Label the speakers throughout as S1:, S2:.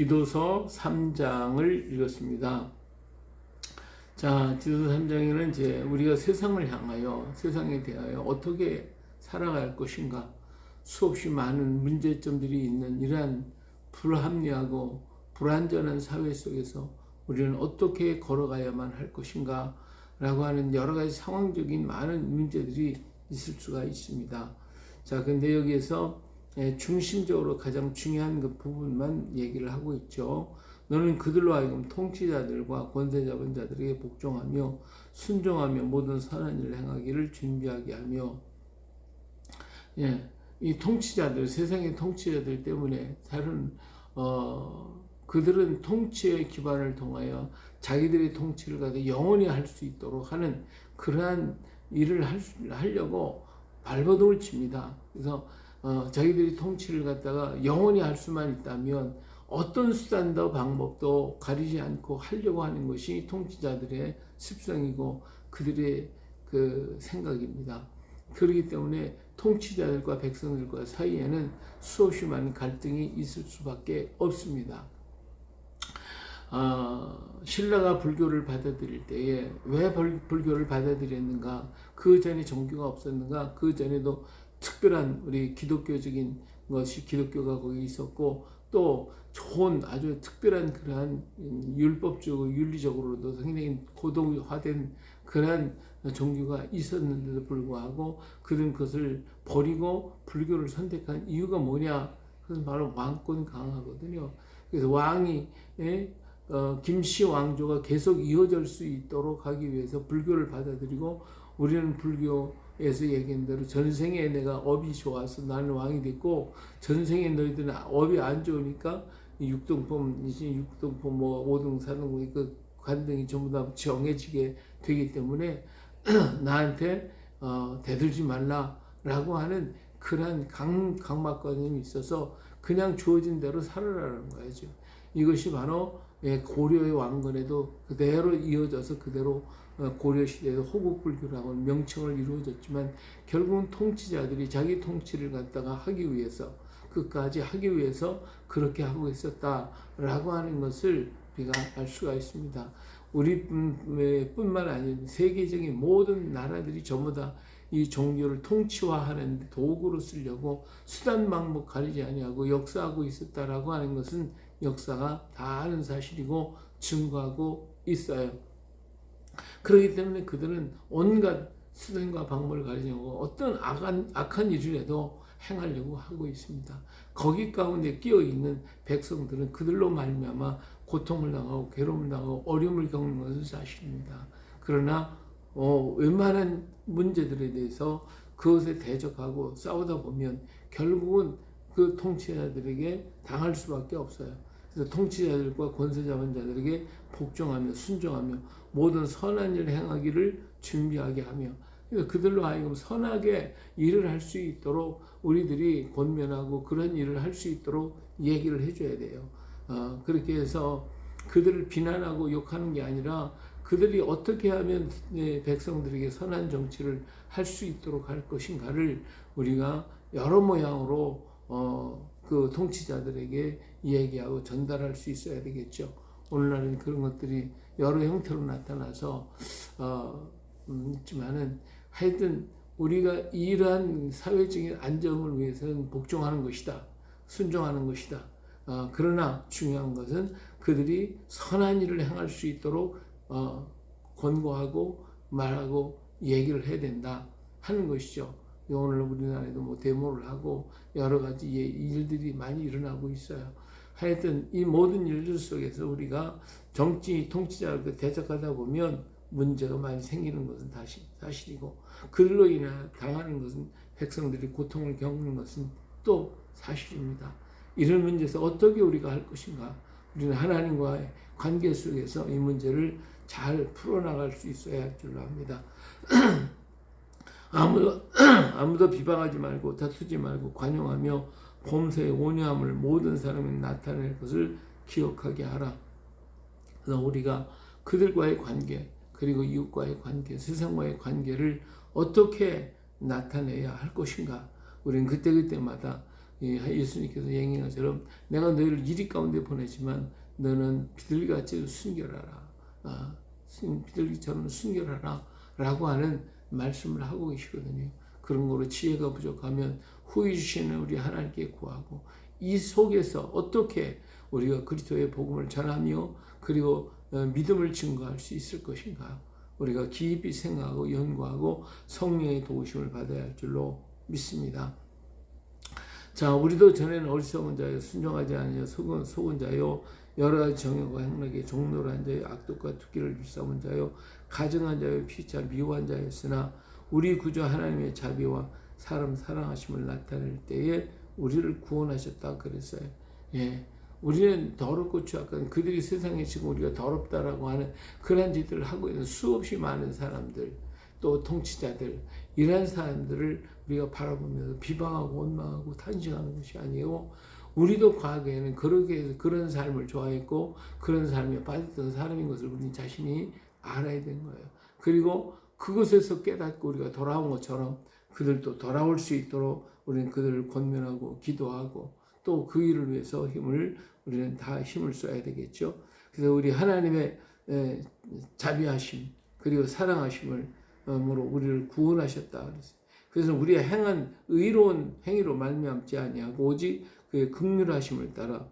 S1: 디도서 3장을 읽었습니다. 자, 디도서 3장에는 이제 우리가 세상을 향하여, 세상에 대하여 어떻게 살아갈 것인가, 수없이 많은 문제점들이 있는 이러한 불합리하고 불안전한 사회 속에서 우리는 어떻게 걸어가야만 할 것인가 라고 하는 여러 가지 상황적인 많은 문제들이 있을 수가 있습니다. 자, 근데 여기에서 중심적으로 가장 중요한 그 부분만 얘기를 하고 있죠. 너는 그들로 하여금 통치자들과 권세 잡은 자들에게 복종하며 순종하며 모든 선한 일을 행하기를 준비하게 하며, 이 통치자들, 세상의 통치자들 때문에 다른 그들은 통치의 기반을 통하여 자기들의 통치를 가지고 영원히 할 수 있도록 하는 그러한 일을 하려고 발버둥을 칩니다. 그래서 자기들이 통치를 갖다가 영원히 할 수만 있다면 어떤 수단도 방법도 가리지 않고 하려고 하는 것이 통치자들의 습성이고 그들의 그 생각입니다. 그렇기 때문에 통치자들과 백성들과 사이에는 수없이 많은 갈등이 있을 수밖에 없습니다. 신라가 불교를 받아들일 때에 왜 불교를 받아들였는가? 그 전에 종교가 없었는가? 그 전에도 특별한 우리 기독교적인 것이 기독교가 거기 있었고 또 좋은 아주 특별한 그러한 율법적으로 윤리적으로도 굉장히 고도화된 그러한 종교가 있었는데도 불구하고 그들은 그것을 버리고 불교를 선택한 이유가 뭐냐? 그것은 바로 왕권 강화거든요. 그래서 왕이 김씨 왕조가 계속 이어질 수 있도록 하기 위해서 불교를 받아들이고 우리는 불교에서 얘기한 대로 전생에 내가 업이 좋아서 나는 왕이 됐고 전생에 너희들은 업이 안 좋으니까 육등품 뭐 5등 4등 그 관등이 전부 다 정해지게 되기 때문에 나한테 대들지 말라라고 하는 그런 강박관념이 있어서 그냥 주어진 대로 살아라는 거죠. 이것이 바로 고려의 왕건에도 그대로 이어져서 그대로 고려시대에도 호국불교라고 명칭을 이루어졌지만 결국은 통치자들이 자기 통치를 갖다가 하기 위해서 끝까지 하기 위해서 그렇게 하고 있었다라고 하는 것을 우리가 알 수가 있습니다. 우리뿐만 아니라 세계적인 모든 나라들이 전부 다 이 종교를 통치화하는 도구로 쓰려고 수단 방법 가리지 아니하고 역사하고 있었다라고 하는 것은 역사가 다 아는 사실이고 증거하고 있어요. 그렇기 때문에 그들은 온갖 수단과 방법을 가리지 않고 어떤 악한 일이라도 행하려고 하고 있습니다. 거기 가운데 끼어 있는 백성들은 그들로 말미암아 고통을 당하고 괴로움을 당하고 어려움을 겪는 것은 사실입니다. 그러나 웬만한 문제들에 대해서 그것에 대적하고 싸우다 보면 결국은 그 통치자들에게 당할 수밖에 없어요. 그래서 통치자들과 권세 잡은 자들에게 복종하며 순종하며 모든 선한 일을 행하기를 준비하게 하며, 그래서 그들로 하여금 선하게 일을 할 수 있도록 우리들이 권면하고 그런 일을 할 수 있도록 얘기를 해줘야 돼요. 그렇게 해서 그들을 비난하고 욕하는 게 아니라 그들이 어떻게 하면 백성들에게 선한 정치를 할 수 있도록 할 것인가를 우리가 여러 모양으로 그 통치자들에게 얘기하고 전달할 수 있어야 되겠죠. 오늘날은 그런 것들이 여러 형태로 나타나서 있지만은 하여튼 우리가 이러한 사회적인 안정을 위해서는 복종하는 것이다, 순종하는 것이다. 그러나 중요한 것은 그들이 선한 일을 행할 수 있도록 권고하고 말하고 얘기를 해야 된다 하는 것이죠. 오늘 우리나라에도 뭐 데모를 하고 여러 가지 일들이 많이 일어나고 있어요. 하여튼 이 모든 일들 속에서 우리가 정치 통치자를 대적하다 보면 문제가 많이 생기는 것은 사실이고 그들로 인해 당하는 것은 백성들이 고통을 겪는 것은 또 사실입니다. 이런 문제에서 어떻게 우리가 할 것인가? 우리는 하나님과의 관계 속에서 이 문제를 잘 풀어나갈 수 있어야 할 줄로 압니다. 아무도 비방하지 말고 다투지 말고 관용하며 범사의 온유함을 모든 사람에 나타낼 것을 기억하게 하라. 그래서 우리가 그들과의 관계 그리고 이웃과의 관계, 세상과의 관계를 어떻게 나타내야 할 것인가? 우리는 그때그때마다 예수님께서 얘기한 것처럼 내가 너희를 이리 가운데 보내지만 너는 비둘기같이 순결하라. 비둘기처럼 순결하라 라고 하는 말씀을 하고 계시거든요. 그런 거로 지혜가 부족하면 후히 주시는 우리 하나님께 구하고 이 속에서 어떻게 우리가 그리스도의 복음을 전하며 그리고 믿음을 증거할 수 있을 것인가 우리가 깊이 생각하고 연구하고 성령의 도우심을 받아야 할 줄로 믿습니다. 자, 우리도 전에는 어리석은 자요 순종하지 않으며 속은 자요 여러 가지 정욕과 행락에 종노란 자요 악독과 투기를 일삼은 자요 가증한 자요 피차 미워한 자였으나 우리 구주 하나님의 자비와 사람 사랑하심을 나타낼 때에 우리를 구원하셨다 그랬어요. 예. 우리는 더럽고 추악한 그들이 세상에 지금 우리가 더럽다라고 하는 그런 짓들을 하고 있는 수없이 많은 사람들 또 통치자들 이런 사람들을 우리가 바라보면서 비방하고 원망하고 탄식하는 것이 아니고 우리도 과거에는 그렇게 해서 그런 삶을 좋아했고 그런 삶에 빠졌던 사람인 것을 우리 자신이 알아야 되는 거예요. 그리고 그것에서 깨닫고 우리가 돌아온 것처럼 그들도 돌아올 수 있도록 우리는 그들을 권면하고 기도하고 또 그 일을 위해서 우리는 다 힘을 써야 되겠죠. 그래서 우리 하나님의 자비하심 그리고 사랑하심으로 우리를 구원하셨다 그랬어요. 그래서 우리의 행한 의로운 행위로 말미암지 아니하고 오직 그의 긍휼하심을 따라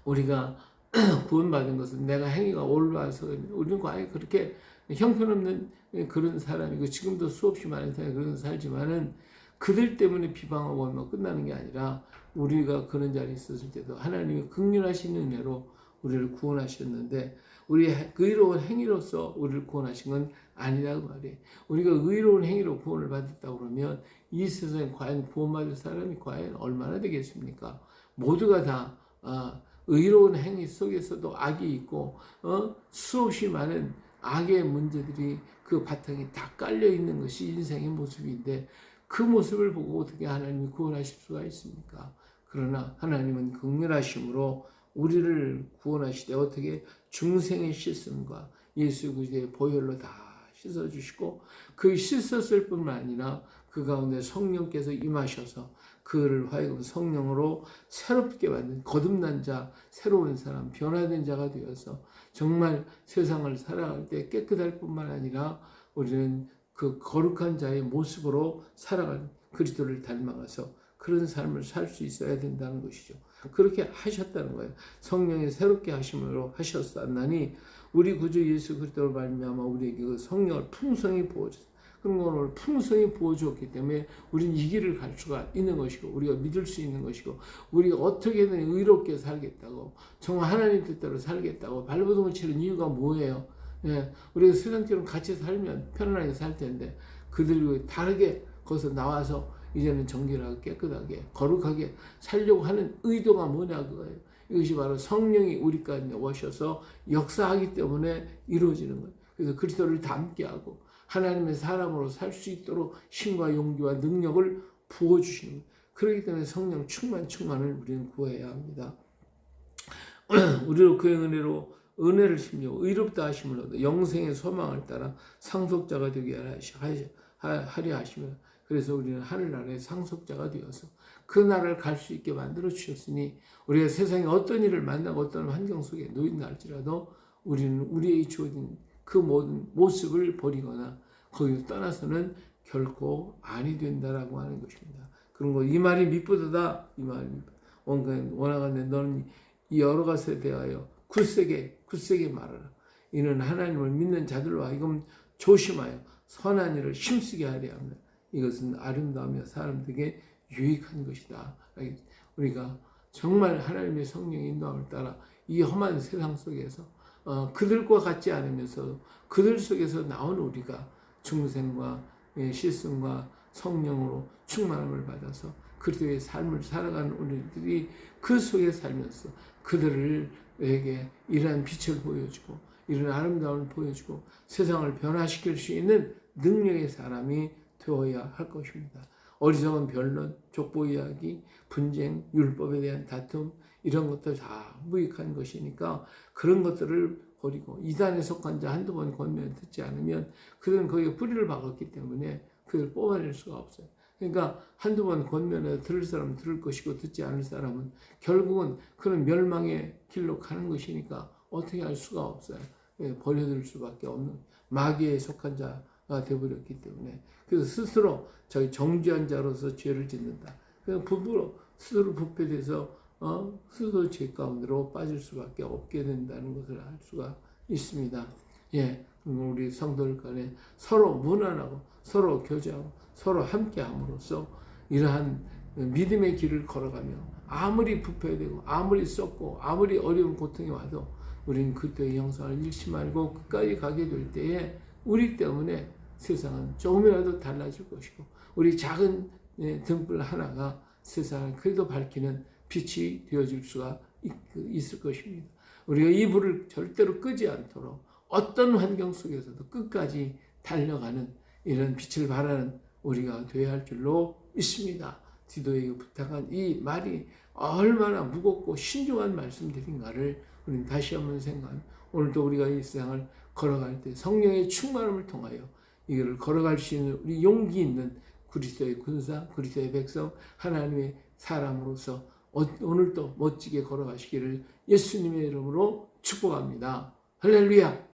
S1: 우리가 구원받은 것은 내가 행위가 올라와서 우리는 과연 그렇게 형편없는 그런 사람이고 지금도 수없이 많은 사람이 그런 살지만은 그들 때문에 비방하고 하면 끝나는 게 아니라 우리가 그런 자리에 있었을 때도 하나님이 긍휼하신 은혜로 우리를 구원하셨는데 우리 의로운 행위로서 우리를 구원하신 건 아니라고 말이에요. 우리가 의로운 행위로 구원을 받았다고 그러면 이 세상에 과연 구원받을 사람이 과연 얼마나 되겠습니까? 모두가 다 의로운 행위 속에서도 악이 있고 수없이 많은 악의 문제들이 그 바탕에 다 깔려 있는 것이 인생의 모습인데 그 모습을 보고 어떻게 하나님이 구원하실 수가 있습니까? 그러나 하나님은 긍휼하심으로 우리를 구원하시되 어떻게 중생의 씻음과 예수 그리스도의 보혈로 다 씻어주시고 그 씻었을 뿐만 아니라 그 가운데 성령께서 임하셔서 그를 하여금 성령으로 새롭게 만든 거듭난 자, 새로운 사람, 변화된 자가 되어서 정말 세상을 살아갈 때 깨끗할 뿐만 아니라 우리는 그 거룩한 자의 모습으로 살아가는 그리스도를 닮아가서 그런 삶을 살 수 있어야 된다는 것이죠. 그렇게 하셨다는 거예요. 성령이 새롭게 하심으로 하셨사나니 우리 구주 예수 그리스도로 말미암아 우리에게 그 성령을 풍성히 부어주셨어요. 그런 걸 오늘 풍성히 부어주었기 때문에 우리는 이 길을 갈 수가 있는 것이고 우리가 믿을 수 있는 것이고 우리가 어떻게든 의롭게 살겠다고 정말 하나님 뜻대로 살겠다고 발버둥을 치는 이유가 뭐예요? 예, 우리가 세상처럼 같이 살면 편안하게 살 텐데 그들과 다르게 거기서 나와서 이제는 정결하게 깨끗하게 거룩하게 살려고 하는 의도가 뭐냐 그거예요. 이것이 바로 성령이 우리 가운데 오셔서 역사하기 때문에 이루어지는 거예요. 그래서 그리스도를 닮게 하고 하나님의 사람으로 살 수 있도록 힘과 용기와 능력을 부어주시는 거예요. 그렇기 때문에 성령 충만을 우리는 구해야 합니다. 우리로 그의 은혜를 심려 의롭다 하심을 얻어 영생의 소망을 따라 상속자가 되게 하려 하시며 그래서 우리는 하늘나라의 상속자가 되어서 그 나라를 갈 수 있게 만들어 주셨으니 우리가 세상에 어떤 일을 만나고 어떤 환경 속에 놓인다 할지라도 우리는 우리의 주어진 그 모든 모습을 버리거나 거기서 떠나서는 결코 아니 된다라고 하는 것입니다. 그런 거 이 말이 미쁘다 이 말이 원하건대 너는 이 여러 것에 대하여 굳세게 말하라. 이는 하나님을 믿는 자들로 하여금 조심하여 선한 일을 힘쓰게 하려 합니다. 이것은 아름다우며 사람들에게 유익한 것이다. 우리가 정말 하나님의 성령의 인도함을 따라 이 험한 세상 속에서 그들과 같지 않으면서 그들 속에서 나온 우리가 중생과 실승과 성령으로 충만함을 받아서 그리스도의 삶을 살아가는 우리들이 그 속에 살면서 그들에게 이러한 빛을 보여주고 이런 아름다움을 보여주고 세상을 변화시킬 수 있는 능력의 사람이 되어야 할 것입니다. 어리석은 변론, 족보 이야기, 분쟁, 율법에 대한 다툼 이런 것들 다 무익한 것이니까 그런 것들을 버리고 이단에 속한 자 한두 번 권면 듣지 않으면 그들은 거기에 뿌리를 박았기 때문에 그들을 뽑아낼 수가 없어요. 그러니까 한두 번 권면해 들을 사람은 들을 것이고 듣지 않을 사람은 결국은 그런 멸망의 길로 가는 것이니까 어떻게 할 수가 없어요. 버려둘 수밖에 없는 마귀에 속한 자가 되어버렸기 때문에 그래서 스스로 저희 정죄한 자로서 죄를 짓는다. 그냥 부부로 스스로 부패돼서 스스로 죄 가운데로 빠질 수밖에 없게 된다는 것을 알 수가 있습니다. 예, 우리 성도들 간에 서로 무난하고 서로 교제하고 서로 함께함으로써 이러한 믿음의 길을 걸어가며 아무리 부패되고 아무리 썩고 아무리 어려운 고통이 와도 우리는 그때의 형상을 잃지 말고 끝까지 가게 될 때에 우리 때문에 세상은 조금이라도 달라질 것이고 우리 작은 등불 하나가 세상을 그래도 밝히는 빛이 되어줄 수가 있을 것입니다. 우리가 이 불을 절대로 끄지 않도록 어떤 환경 속에서도 끝까지 달려가는 이런 빛을 발하는 우리가 되어야 할 줄로 믿습니다. 디도에게 부탁한 이 말이 얼마나 무겁고 신중한 말씀들인가를 우리는 다시 한번 생각하면 오늘도 우리가 이 세상을 걸어갈 때 성령의 충만함을 통하여 이거를 걸어갈 수 있는 우리 용기 있는 그리스도의 군사, 그리스도의 백성, 하나님의 사람으로서 오늘도 멋지게 걸어가시기를 예수님의 이름으로 축복합니다. 할렐루야!